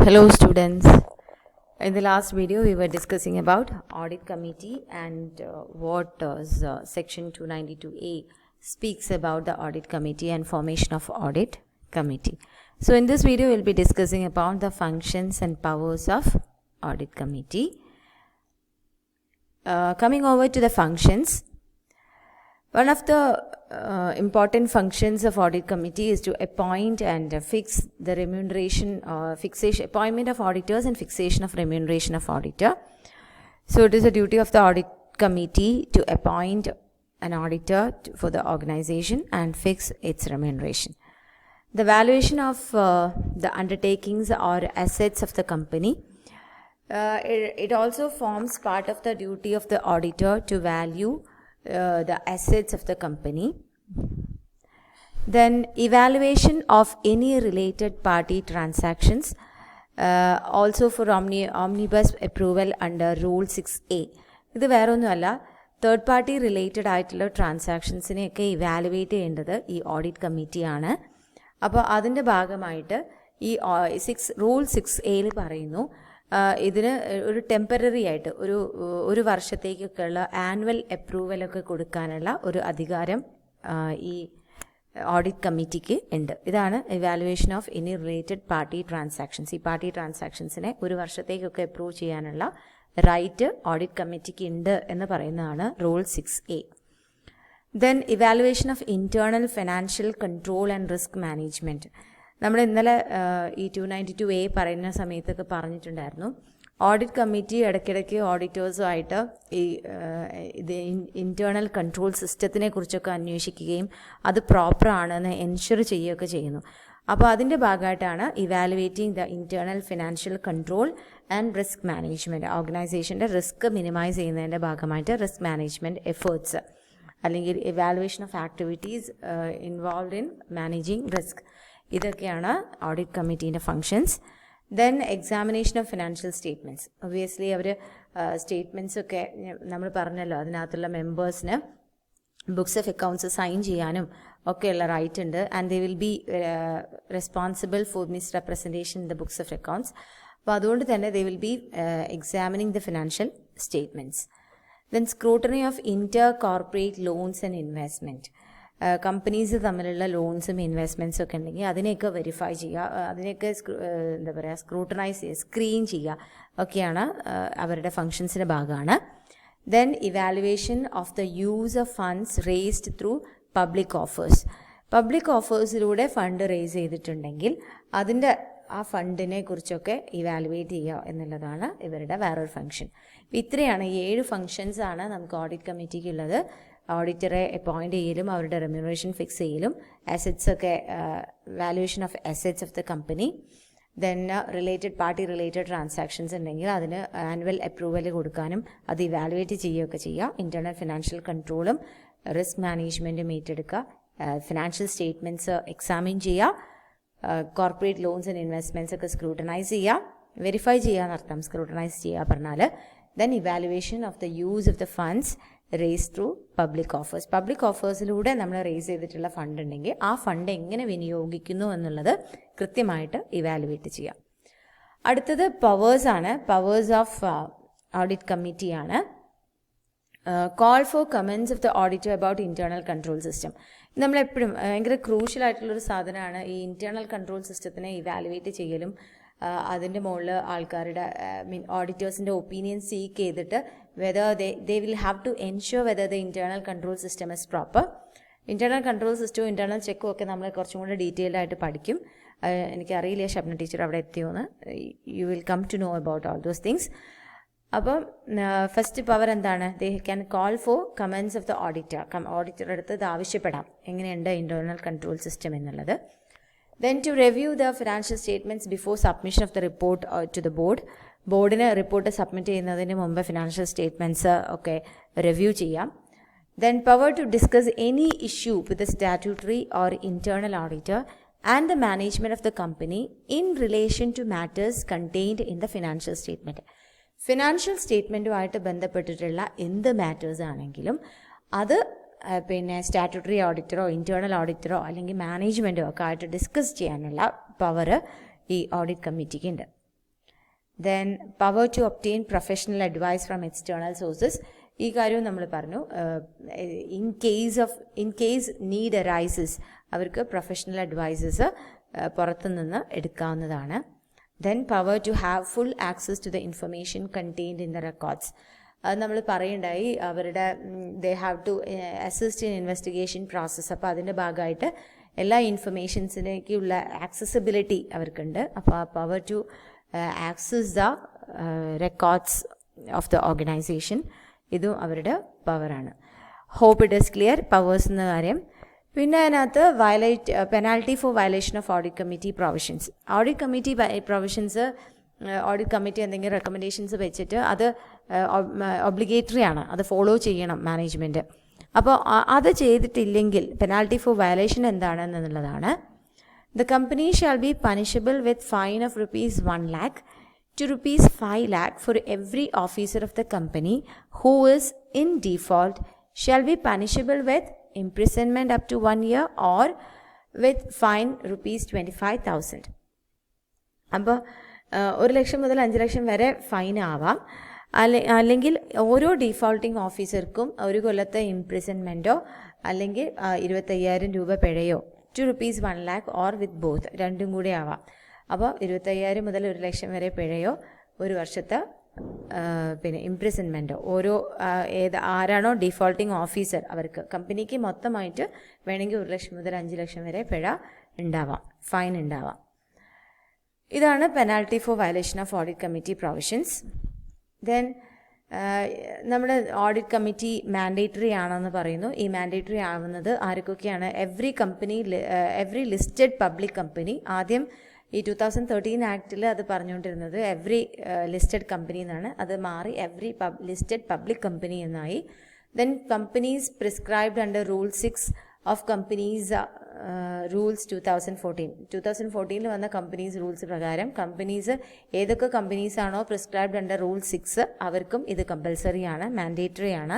Hello students. In the last video we were discussing about audit committee and what section 292A speaks about the audit committee and formation of audit committee. So in this video we'll be discussing about the functions and powers of audit committee. Coming over to the functions, one of the important functions of audit committee is to appoint and fix the remuneration, appointment of auditors and fixation of remuneration of auditor. So it is a duty of the audit committee to appoint an auditor for the organization and fix its remuneration. The valuation of the undertakings or assets of the company, it also forms part of the duty of the auditor to value the assets of the company. Then evaluation of any related party transactions, also for omnibus approval under Rule 6A. ഇത് വേറെ ഒന്നുമല്ല, third party related ആയിട്ടുള്ള ട്രാൻസാക്ഷൻസിനെയൊക്കെ evaluate ചെയ്യേണ്ടത് ഈ audit കമ്മിറ്റിയാണ്. അപ്പോൾ അതിൻ്റെ ഭാഗമായിട്ട് ഈ റൂൾ 6A പറയുന്നു, ഇതിന് ഒരു ടെമ്പററി ആയിട്ട് ഒരു വർഷത്തേക്കൊക്കെയുള്ള ആനുവൽ അപ്രൂവലൊക്കെ കൊടുക്കാനുള്ള ഒരു അധികാരം ഈ ഓഡിറ്റ് കമ്മിറ്റിക്ക് ഉണ്ട്. ഇതാണ് evaluation of any related party transactions. ഈ പാർട്ടി ട്രാൻസാക്ഷൻസിനെ ഒരു വർഷത്തേക്കൊക്കെ അപ്രൂവ് ചെയ്യാനുള്ള റൈറ്റ് ഓഡിറ്റ് കമ്മിറ്റിക്ക് ഉണ്ട് എന്ന് പറയുന്നതാണ് rule 6A. Then evaluation of internal financial control and risk management. നമ്മൾ ഇന്നലെ ഈ 292A പറയുന്ന സമയത്തൊക്കെ പറഞ്ഞിട്ടുണ്ടായിരുന്നു, ഓഡിറ്റ് കമ്മിറ്റി ഇടയ്ക്കിടയ്ക്ക് ഓഡിറ്റേഴ്സുമായിട്ട് ഇത് ഇൻറ്റേർണൽ കൺട്രോൾ സിസ്റ്റത്തിനെ കുറിച്ചൊക്കെ അന്വേഷിക്കുകയും അത് പ്രോപ്പർ ആണെന്ന് എൻഷുർ ചെയ്യുകയൊക്കെ ചെയ്യുന്നു. അപ്പോൾ അതിൻ്റെ ഭാഗമായിട്ടാണ് evaluating the internal financial control and risk management. ഓർഗനൈസേഷൻ്റെ റിസ്ക് മിനിമൈസ് ചെയ്യുന്നതിൻ്റെ ഭാഗമായിട്ട് റിസ്ക് മാനേജ്മെൻറ്റ് എഫേർട്സ് അല്ലെങ്കിൽ evaluation of activities involve in managing risk, ഇതൊക്കെയാണ് ഓഡിറ്റ് കമ്മിറ്റീൻ്റെ functions. Then examination of financial statements. Obviously അവർ സ്റ്റേറ്റ്മെൻറ്റ്സൊക്കെ നമ്മൾ പറഞ്ഞല്ലോ, അതിനകത്തുള്ള മെമ്പേഴ്സിന് ബുക്സ് ഓഫ് അക്കൗണ്ട്സ് സൈൻ ചെയ്യാനും ഒക്കെയുള്ള റൈറ്റ് ഉണ്ട്. And they will be responsible for misrepresentation in the books of accounts. അപ്പോൾ അതുകൊണ്ട് തന്നെ they will B examining the financial statements. Then scrutiny of inter corporate loans and investment. Companies തമ്മിലുള്ള ലോൺസും ഇൻവെസ്റ്റ്മെൻറ്റ്സും ഒക്കെ ഉണ്ടെങ്കിൽ അതിനെയൊക്കെ വെരിഫൈ ചെയ്യുക, അതിനെയൊക്കെ എന്താ പറയുക, സ്ക്രൂട്ടനൈസ് ചെയ്യുക, സ്ക്രീൻ ചെയ്യുക ഒക്കെയാണ് അവരുടെ ഫങ്ഷൻസിൻ്റെ ഭാഗമാണ്. Then evaluation of the use of funds raised through public offers. Public ഓഫേഴ്സിലൂടെ ഫണ്ട് റേസ് ചെയ്തിട്ടുണ്ടെങ്കിൽ അതിൻ്റെ ആ ഫണ്ടിനെ കുറിച്ചൊക്കെ ഇവാലുവേറ്റ് ചെയ്യുക എന്നുള്ളതാണ് ഇവരുടെ വേറൊരു ഫങ്ഷൻ. ഇത്രയാണ് 7 ഫങ്ഷൻസാണ് നമുക്ക് ഓഡിറ്റ് കമ്മിറ്റിക്കുള്ളത്. ഓഡിറ്ററെ അപ്പോയിൻ്റ് ചെയ്യലും അവരുടെ റെമ്യൂണറേഷൻ ഫിക്സ് ചെയ്യലും, അസറ്റ്സ് ഒക്കെ valuation of assets of the company, then related party related transactions ഉണ്ടെങ്കിൽ അതിന് ആനുവൽ അപ്രൂവൽ കൊടുക്കാനും അത് ഇവാലുവേറ്റ് ചെയ്യുകയൊക്കെ ചെയ്യുക, ഇൻറ്റേർണൽ ഫിനാൻഷ്യൽ കൺട്രോളും റിസ്ക് മാനേജ്മെൻറ്റും ഏറ്റെടുക്കുക, ഫിനാൻഷ്യൽ സ്റ്റേറ്റ്മെൻറ്റ്സ് എക്സാമിൻ ചെയ്യുക, കോർപ്പറേറ്റ് ലോൺസ് ആൻഡ് ഇൻവെസ്റ്റ്മെൻറ്റ്സ് ഒക്കെ സ്ക്രൂട്ടനൈസ് ചെയ്യുക, വെരിഫൈ ചെയ്യുക എന്നർത്ഥം സ്ക്രൂട്ടനൈസ് ചെയ്യുക പറഞ്ഞാൽ. Then evaluation of the use of the funds raise through public offers. Public ഓഫേഴ്സിലൂടെ നമ്മൾ റേസ് ചെയ്തിട്ടുള്ള ഫണ്ട് ഉണ്ടെങ്കിൽ ആ ഫണ്ട് എങ്ങനെ വിനിയോഗിക്കുന്നു എന്നുള്ളത് കൃത്യമായിട്ട് ഇവാലുവേറ്റ് ചെയ്യാം. അടുത്തത് പവേഴ്സാണ്. പവേഴ്സ് ഓഫ് ഓഡിറ്റ് കമ്മിറ്റിയാണ്. Call for comments of the auditor about internal control system. നമ്മളെപ്പോഴും ഭയങ്കര ക്രൂഷ്യൽ ആയിട്ടുള്ളൊരു സാധനമാണ് ഈ ഇൻറ്റേർണൽ കൺട്രോൾ സിസ്റ്റത്തിനെ ഇവാലുവേറ്റ് ചെയ്യലും അതിൻ്റെ മുകളിൽ ആൾക്കാരുടെ ഓഡിറ്റേഴ്സിൻ്റെ ഒപ്പീനിയൻ സീക്ക് ചെയ്തിട്ട് whether they will have to ensure whether the internal control system is proper. Internal control സിസ്റ്റവും ഇൻറ്റേർണൽ ചെക്കും ഒക്കെ നമ്മൾ കുറച്ചും കൂടെ ഡീറ്റെയിൽഡ് ആയിട്ട് പഠിക്കും. എനിക്കറിയില്ല ഷബ്ന ടീച്ചർ അവിടെ എത്തിയോന്ന്. You will come to know about all those things. അപ്പം ഫസ്റ്റ് പവർ എന്താണ്? They can call for comments of the auditor. ഓഡിറ്ററുടെ അടുത്ത് ഇത് ആവശ്യപ്പെടാം, എങ്ങനെയുണ്ട് ഇൻറ്റേർണൽ കൺട്രോൾ സിസ്റ്റം എന്നുള്ളത്. Then to review the financial statements before submission of the report to the board. ബോർഡിന് report submit ചെയ്യുന്നതിന് മുമ്പ് ഫിനാൻഷ്യൽ സ്റ്റേറ്റ്മെൻറ്റ്സ് ഒക്കെ റിവ്യൂ ചെയ്യാം. Then power to discuss any issue with the statutory or internal auditor and the management of the company in relation to matters contained in the financial statement. Financial സ്റ്റേറ്റ്മെൻറ്റുമായിട്ട് ബന്ധപ്പെട്ടിട്ടുള്ള എന്ത് matters ആണെങ്കിലും അത് പിന്നെ statutory ഓഡിറ്ററോ internal ഓഡിറ്ററോ അല്ലെങ്കിൽ മാനേജ്മെൻറ്റോ ഒക്കെ ആയിട്ട് discuss ചെയ്യാനുള്ള പവർ ഈ ഓഡിറ്റ് കമ്മിറ്റിക്ക് ഉണ്ട്. Then power to obtain professional advice from external sources. ഈ കാര്യവും നമ്മൾ പറഞ്ഞു. ഇൻ കേസ് നീഡ് അറൈസസ് അവർക്ക് പ്രൊഫഷണൽ അഡ്വൈസസ് പുറത്തുനിന്ന് എടുക്കാവുന്നതാണ്. Then power to have full access to the information contained in the records. അത് നമ്മൾ പറയുണ്ടായി അവരുടെ they have to assist in investigation process. അപ്പോൾ അതിൻ്റെ ഭാഗമായിട്ട് എല്ലാ ഇൻഫർമേഷൻസിലേക്കുള്ള ആക്സസിബിലിറ്റി അവർക്കുണ്ട്. അപ്പോൾ ആ power to access the records of the organisation ഇതും അവരുടെ പവറാണ്. Hope it is clear powers എന്ന കാര്യം. പിന്നെ അതിനകത്ത് penalty for violation of audit committee provisions. Audit committee provisions audit committee എന്തെങ്കിലും റെക്കമെൻഡേഷൻസ് വെച്ചിട്ട് അത് ഒബ്ലിഗേറ്ററി ആണ്, അത് ഫോളോ ചെയ്യണം മാനേജ്മെൻറ്റ്. അപ്പോൾ അത് ചെയ്തിട്ടില്ലെങ്കിൽ പെനാൽറ്റി ഫോർ വയലേഷൻ എന്താണെന്നുള്ളതാണ്. The company shall be punishable with fine of ₹1 lakh to ₹5 lakh for every officer of the company who is in default, shall be punishable with imprisonment up to 1 year or with fine ₹25,000. അപ്പോൾ 1 ലക്ഷം മുതൽ 5 ലക്ഷം വരെ fine ആവാം. അല്ലെങ്കിൽ ഓരോ ഡീഫോൾട്ടിംഗ് ഓഫീസർക്കും 1 കൊല്ലത്തെ ഇംപ്രിസൺമെൻറ്റോ അല്ലെങ്കിൽ 25,000 രൂപ പിഴയോ to ₹1 lakh or with both, രണ്ടും കൂടി ആവാം. അപ്പോൾ 25,000 മുതൽ 1 ലക്ഷം വരെ പിഴയോ 1 വർഷത്തെ പിന്നെ ഇംപ്രിസൺമെൻറ്റോ ഓരോ ആരാണോ ഡിഫോൾട്ടിംഗ് ഓഫീസർ അവർക്ക് കമ്പനിക്ക് മൊത്തമായിട്ട് വേണമെങ്കിൽ 1 ലക്ഷം മുതൽ 5 ലക്ഷം വരെ പിഴ ഉണ്ടാവാം, ഫൈൻ ഉണ്ടാവാം. ഇതാണ് penalty for violation of audit committee provisions. Then നമ്മുടെ ഓഡിറ്റ് കമ്മിറ്റി മാൻഡേറ്ററി ആണെന്ന് പറയുന്നു. ഈ മാൻഡേറ്ററി ആവുന്നത് ആർക്കൊക്കെയാണ്? Every listed public company. ആദ്യം ഈ 2013 ആക്ടിൽ അത് പറഞ്ഞുകൊണ്ടിരുന്നത് എവറി ലിസ്റ്റഡ് കമ്പനി എന്നാണ്. അത് മാറി എവറി ലിസ്റ്റഡ് പബ്ലിക് കമ്പനി എന്നായി. Then companies prescribed under rule 6 of companies rules 2014 വന്ന കമ്പനീസ് റൂൾസ് പ്രകാരം കമ്പനീസ് ഏതൊക്കെ കമ്പനീസാണോ പ്രിസ്ക്രൈബ്ഡ് അണ്ടർ റൂൾ 6 അവർക്കും ഇത് കമ്പൽസറി ആണ്, മാൻഡേറ്ററി ആണ്.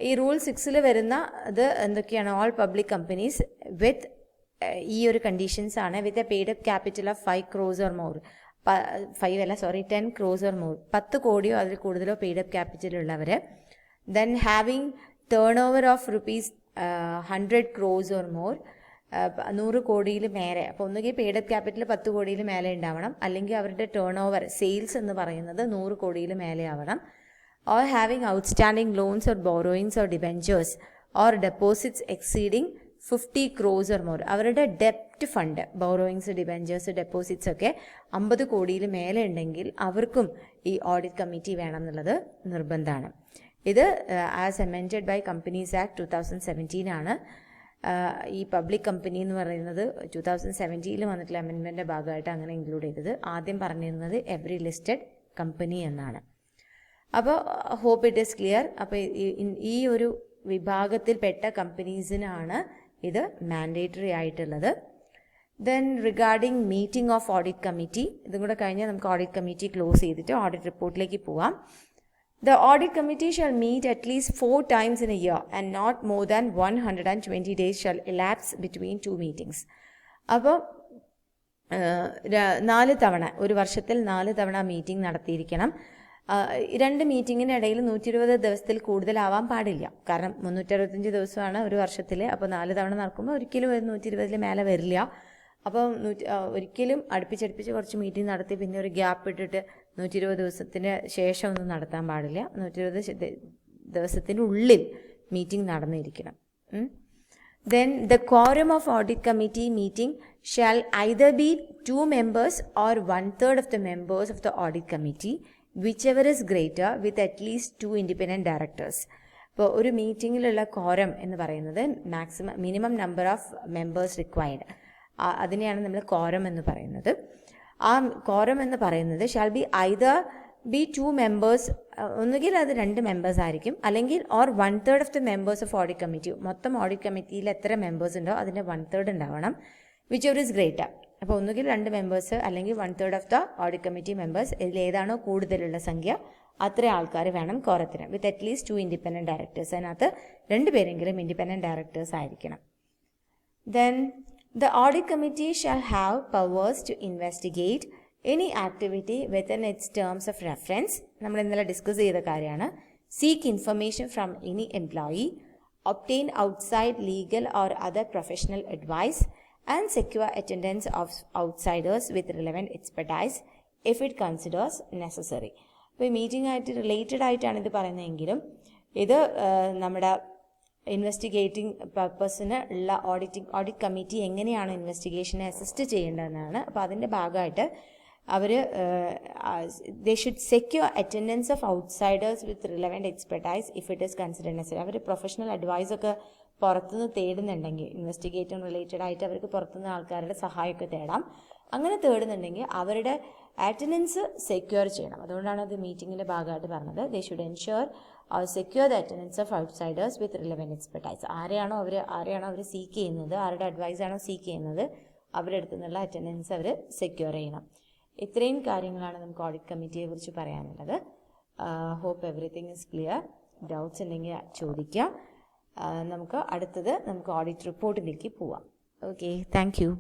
ഈ റൂൾ 6 വരുന്ന ഇത് എന്തൊക്കെയാണ്? ഓൾ പബ്ലിക് കമ്പനീസ് വിത്ത് ഈ ഒരു കണ്ടീഷൻസ് ആണ്. With a paid up capital of 5 crores or more, 10 crores or more, 10 കോടിയോ അതിൽ കൂടുതലോ പെയ്ഡ് അപ്പ് ക്യാപിറ്റൽ ഉള്ളവർ. Then having turn over of ₹100 crores or more, 100 കോടിയിൽ മേലെ. അപ്പോൾ ഒന്നുകിൽ പെയ്ഡ് അപ്പ് ക്യാപിറ്റൽ 10 കോടിയിൽ മേലെ ഉണ്ടാവണം, അല്ലെങ്കിൽ അവരുടെ ടേൺ ഓവർ സെയിൽസ് എന്ന് പറയുന്നത് 100 കോടിയിൽ മേലെ ആവണം. Or having outstanding loans or borrowings or debentures or deposits exceeding 50 crores or more. അവരുടെ ഡെപ്റ്റ് ഫണ്ട്, ബോറോയിങ്സ്, ഡിബെഞ്ചേഴ്സ്, ഡെപ്പോസിറ്റ്സ് ഒക്കെ 50 കോടിയിൽ മേലെ ഉണ്ടെങ്കിൽ അവർക്കും ഈ ഓഡിറ്റ് കമ്മിറ്റി വേണം എന്നുള്ളത് നിർബന്ധമാണ്. ഇത് as amended by companies act 2017 ആണ്. ഈ പബ്ലിക് കമ്പനി എന്ന് പറയുന്നത് 2017 വന്നിട്ടുള്ള അമെൻമെൻറ്റിൻ്റെ ഭാഗമായിട്ട് അങ്ങനെ ഇൻക്ലൂഡ് ചെയ്തത്. ആദ്യം പറഞ്ഞിരുന്നത് എവറി ലിസ്റ്റഡ് കമ്പനി എന്നാണ്. അപ്പോൾ ഹോപ്പ് ഇറ്റ് ഈസ് ക്ലിയർ. അപ്പോൾ ഈ ഒരു വിഭാഗത്തിൽപ്പെട്ട കമ്പനീസിനാണ് ഇത് മാൻഡേറ്ററി ആയിട്ടുള്ളത്. Then regarding meeting of audit committee, ഇതും കൂടെ കഴിഞ്ഞാൽ നമുക്ക് ഓഡിറ്റ് കമ്മിറ്റി ക്ലോസ് ചെയ്തിട്ട് ഓഡിറ്റ് റിപ്പോർട്ടിലേക്ക് പോവാം. The audit committee shall meet at least 4 times in a year and not more than 120 days shall elapse between 2 meetings. അപ്പോൾ 4 തവണ, ഒരു വർഷത്തിൽ 4 തവണ മീറ്റിംഗ് നടത്തിയിരിക്കണം. 2 മീറ്റിങ്ങിന് ഇടയിൽ 120 ദിവസത്തിൽ കൂടുതലാവാൻ പാടില്ല. കാരണം 365 ദിവസമാണ് ഒരു വർഷത്തിൽ. അപ്പോൾ 4 തവണ നടക്കുമ്പോൾ ഒരിക്കലും 120 മേലെ വരില്ല. അപ്പോൾ ഒരിക്കലും അടുപ്പിച്ചടുപ്പിച്ച് കുറച്ച് മീറ്റിംഗ് നടത്തി പിന്നെ ഒരു ഗ്യാപ്പ് ഇട്ടിട്ട് 120 ദിവസത്തിന് ശേഷം ഒന്നും നടത്താൻ പാടില്ല. 120 ദിവസത്തിനുള്ളിൽ meeting നടന്നിരിക്കണം. Then the quorum of audit committee meeting shall either be 2 members or 1/3 of the members of the audit committee, whichever is greater, with at least 2 independent directors. ഇപ്പോൾ ഒരു മീറ്റിങ്ങിലുള്ള കോറം എന്ന് പറയുന്നത് minimum number of members required, അതിനെയാണ് നമ്മൾ quorum എന്ന് പറയുന്നത്. ആ quorum എന്ന് പറയുന്നത് shall be either B 2 members, ഒന്നുകിൽ അത് 2 മെമ്പേഴ്സ് ആയിരിക്കും, അല്ലെങ്കിൽ or 1/3 of the members of audit committee. മൊത്തം ഓഡിറ്റ് കമ്മിറ്റിയിൽ എത്ര മെമ്പേഴ്സ് ഉണ്ടോ അതിൻ്റെ 1/3 ഉണ്ടാവണം. Which ever is greater. അപ്പോൾ ഒന്നുകിൽ 2 മെമ്പേഴ്സ് അല്ലെങ്കിൽ 1/3 of the audit committee members. ഇതിൽ ഏതാണോ കൂടുതലുള്ള സംഖ്യ അത്ര ആൾക്കാർ വേണം കോറത്തിന്. വിത്ത് അറ്റ്ലീസ്റ്റ് 2 ഇൻഡിപെൻഡൻറ്റ് ഡയറക്ടേഴ്സ്. അതിനകത്ത് 2 പേരെങ്കിലും ഇൻഡിപെൻഡൻറ്റ് ഡയറക്ടേഴ്സ് ആയിരിക്കണം. Then the audit committee shall have powers to investigate, any activity within its terms of reference, നമ്മൾ ഇന്നലെ ഡിസ്കസ് ചെയ്ത കാര്യമാണ്. Seek information from any employee, obtain outside legal or other professional advice and secure attendance of outsiders with relevant expertise if it considers necessary. ഇപ്പോൾ ഈ meeting ആയിട്ട് related ആയിട്ടാണ് ഇത് പറയുന്നതെങ്കിലും ഇത് നമ്മുടെ ഇൻവെസ്റ്റിഗേറ്റിംഗ് പർപ്പസിന് ഉള്ള ഓഡിറ്റ് കമ്മിറ്റി എങ്ങനെയാണ് ഇൻവെസ്റ്റിഗേഷനെ അസിസ്റ്റ് ചെയ്യേണ്ടതെന്നാണ്. അപ്പോൾ അതിൻ്റെ ഭാഗമായിട്ട് അവർ they should secure attendance of outsiders with relevant expertise if it is considered necessary. അവർ പ്രൊഫഷണൽ അഡ്വൈസൊക്കെ പുറത്തുനിന്ന് തേടുന്നുണ്ടെങ്കിൽ, ഇൻവെസ്റ്റിഗേറ്റിംഗ് റിലേറ്റഡ് ആയിട്ട് അവർക്ക് പുറത്തുനിന്ന് ആൾക്കാരുടെ സഹായമൊക്കെ തേടാം. അങ്ങനെ തേടുന്നുണ്ടെങ്കിൽ അവരുടെ അറ്റൻഡൻസ് സെക്യൂർ ചെയ്യണം. അതുകൊണ്ടാണ് അത് മീറ്റിങ്ങിൻ്റെ ഭാഗമായിട്ട് പറഞ്ഞത്. They should ensure secure the attendance of outsiders with relevant expertise. ആരെയാണോ അവർ സീക്ക് ചെയ്യുന്നത്, ആരുടെ അഡ്വൈസാണോ സീക്ക് ചെയ്യുന്നത്, അവരുടെ അടുത്ത് നിന്നുള്ള അറ്റൻഡൻസ് അവർ സെക്യൂർ ചെയ്യണം. ഇത്രയും കാര്യങ്ങളാണ് നമുക്ക് ഓഡിറ്റ് കമ്മിറ്റിയെ കുറിച്ച് പറയാനുള്ളത്. Hope everything is clear. Doubts ഉണ്ടെങ്കിൽ ചോദിക്കാം. നമുക്ക് ഓഡിറ്റ് റിപ്പോർട്ടിലേക്ക് പോവാം. Okay, thank U.